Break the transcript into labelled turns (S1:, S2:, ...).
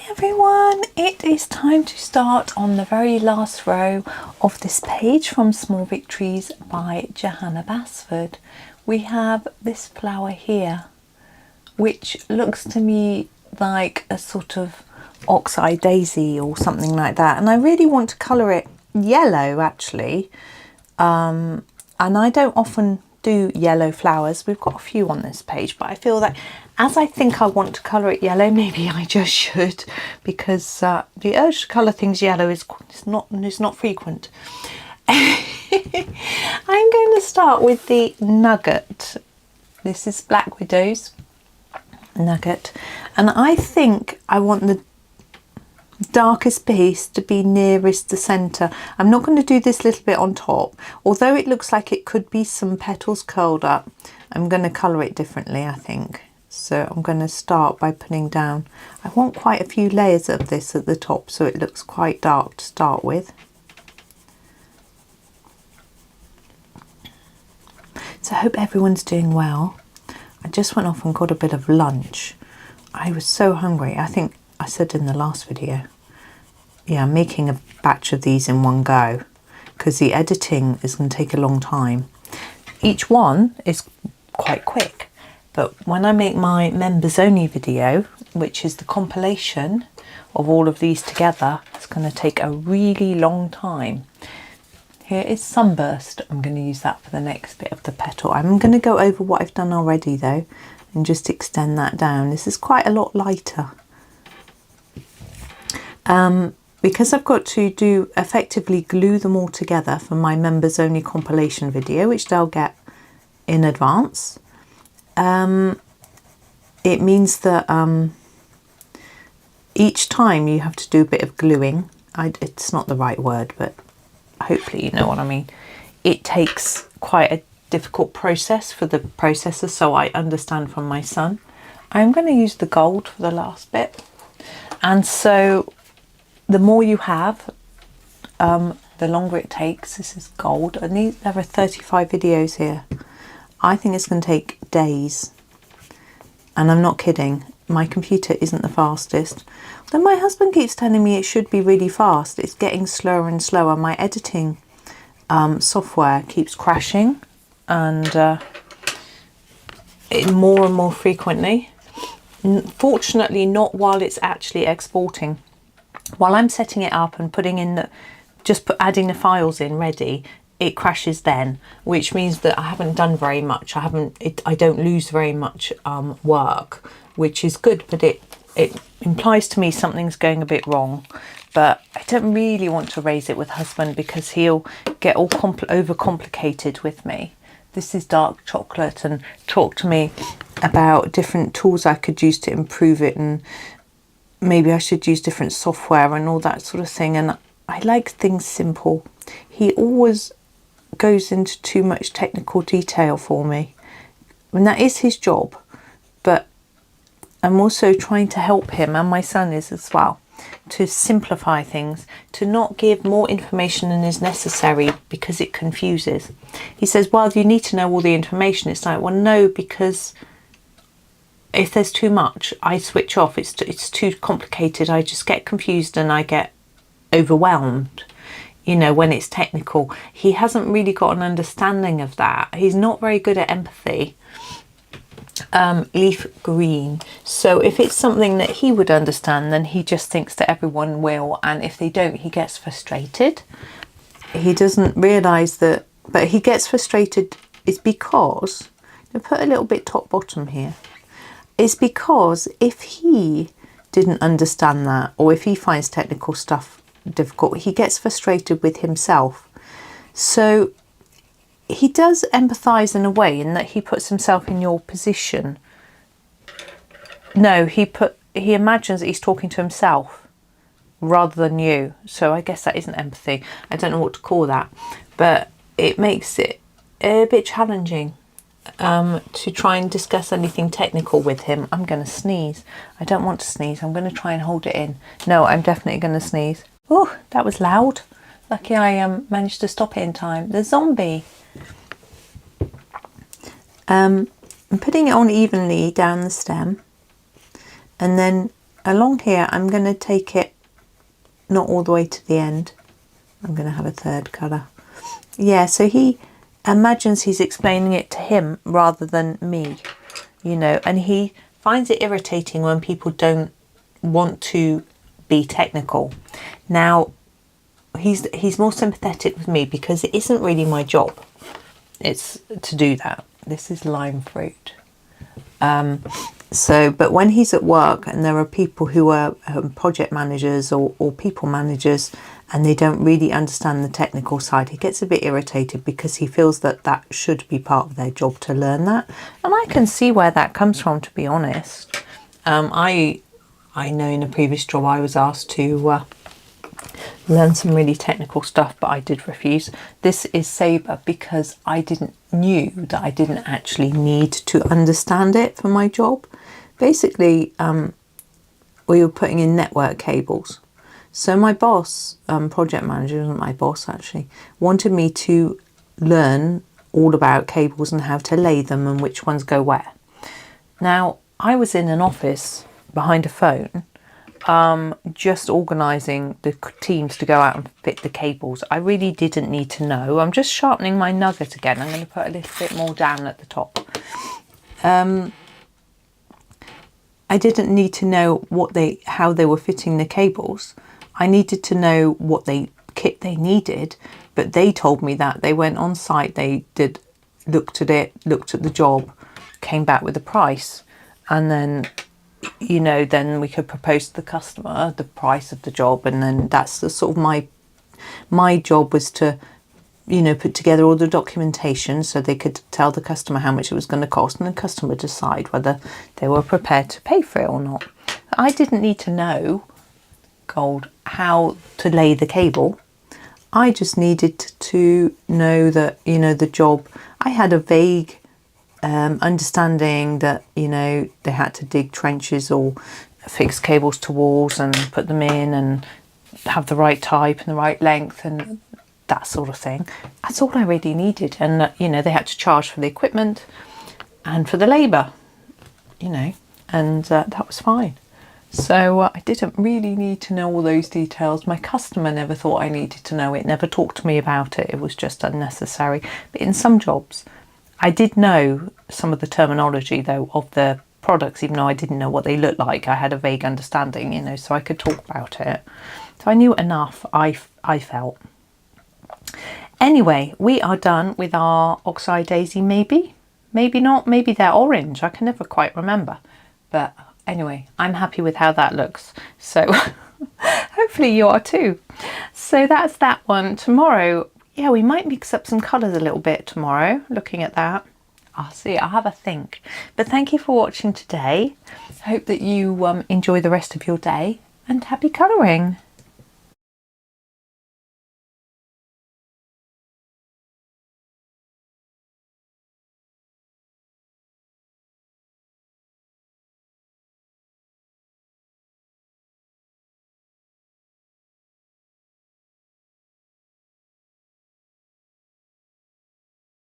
S1: Everyone, it is time to start on the very last row of this page from Small Victories by Johanna Basford. We have this flower here, which looks to me like a sort of oxeye daisy or something like that, and I really want to colour it yellow actually, and I don't often do yellow flowers. We've got a few on this page, but I feel that as I think I want to colour it yellow, maybe I just should, because the urge to colour things yellow is not frequent. I'm going to start with the nugget. This is Black Widow's nugget, and I think I want the darkest piece to be nearest the centre. I'm not going to do this little bit on top, although it looks like it could be some petals curled up. I'm going to colour it differently, I think. So I'm going to start by putting down, I want quite a few layers of this at the top so it looks quite dark to start with. So I hope everyone's doing well. I just went off and got a bit of lunch. I was so hungry. I think I said in the last video, yeah, I'm making a batch of these in one go because the editing is going to take a long time. Each one is quite quick, but when I make my members only video, which is the compilation of all of these together, it's going to take a really long time. Here is Sunburst. I'm going to use that for the next bit of the petal. I'm going to go over what I've done already though and just extend that down. This is quite a lot lighter. Because I've got to do effectively glue them all together for my members only compilation video, which they'll get in advance. It means that each time you have to do a bit of gluing. It's not the right word, but hopefully you know what I mean. It takes quite a difficult process for the processor, so I understand from my son. I'm going to use the gold for the last bit, and so the more you have, the longer it takes. This is gold, and there are 35 videos here. I think it's going to take days, and I'm not kidding. My computer isn't the fastest. Though my husband keeps telling me it should be really fast. It's getting slower and slower. My editing software keeps crashing, and more and more frequently. Fortunately, not while it's actually exporting. While I'm setting it up and putting in adding the files in ready, it crashes then, which means that I haven't done very much. I don't lose very much work, which is good, but it implies to me something's going a bit wrong. But I don't really want to raise it with husband because he'll get all overcomplicated with me. This is dark chocolate, and talk to me about different tools I could use to improve it, and maybe I should use different software and all that sort of thing. And I like things simple. He always goes into too much technical detail for me, and that is his job, but I'm also trying to help him, and my son is as well, to simplify things, to not give more information than is necessary because it confuses. He says, well, you need to know all the information. It's like, well, no, because if there's too much, I switch off. It's too complicated. I just get confused and I get overwhelmed, you know, when it's technical. He hasn't really got an understanding of that. He's not very good at empathy. Leaf green. So if it's something that he would understand, then he just thinks that everyone will, and if they don't, he gets frustrated. He doesn't realise that, but he gets frustrated is because, I'll put a little bit top bottom here, is because if he didn't understand that, or if he finds technical stuff difficult, he gets frustrated with himself. So he does empathise in a way, in that he puts himself in your position. No, he imagines that he's talking to himself rather than you. So I guess that isn't empathy. I don't know what to call that, but it makes it a bit challenging to try and discuss anything technical with him. I'm going to sneeze. I don't want to sneeze. I'm going to try and hold it in. No, I'm definitely going to sneeze. Oh, that was loud. Lucky I managed to stop it in time. The zombie. I'm putting it on evenly down the stem, and then along here I'm going to take it not all the way to the end. I'm going to have a third colour. Yeah, so he imagines he's explaining it to him rather than me, you know, and he finds it irritating when people don't want to be technical. Now, he's more sympathetic with me because it isn't really my job. It's to do that. This is lime fruit. But when he's at work and there are people who are project managers or people managers and they don't really understand the technical side, he gets a bit irritated because he feels that that should be part of their job to learn that. And I can see where that comes from, to be honest. I know in a previous job I was asked to learn some really technical stuff, but I did refuse. This is sabre because I knew that I didn't actually need to understand it for my job. Basically, we were putting in network cables. So my boss, project manager, wasn't my boss actually, wanted me to learn all about cables and how to lay them and which ones go where. Now, I was in an office behind a phone, just organising the teams to go out and fit the cables. I really didn't need to know. I'm just sharpening my nugget again. I'm going to put a little bit more down at the top. I didn't need to know how they were fitting the cables. I needed to know what kit they needed, but they told me that. They went on site, they looked at it, looked at the job, came back with a price, and then, you know, then we could propose to the customer the price of the job, and then that's the sort of my job was to, you know, put together all the documentation so they could tell the customer how much it was going to cost, and the customer decide whether they were prepared to pay for it or not. I didn't need to know how to lay the cable. I just needed to know that, you know, the job. I had a vague understanding that, you know, they had to dig trenches or fix cables to walls and put them in and have the right type and the right length and that sort of thing. That's all I really needed. And, you know, they had to charge for the equipment and for the labour, you know, and that was fine. So I didn't really need to know all those details. My customer never thought I needed to know it, never talked to me about it. It was just unnecessary. But in some jobs, I did know some of the terminology, though, of the products, even though I didn't know what they looked like. I had a vague understanding, you know, so I could talk about it. So I knew enough, I felt. Anyway, we are done with our oxeye daisy, maybe not, maybe they're orange. I can never quite remember. But anyway, I'm happy with how that looks. So hopefully you are too. So that's that one. Tomorrow, yeah, we might mix up some colours a little bit tomorrow, looking at that. I'll see, I'll have a think. But thank you for watching today. I hope that you enjoy the rest of your day and happy colouring.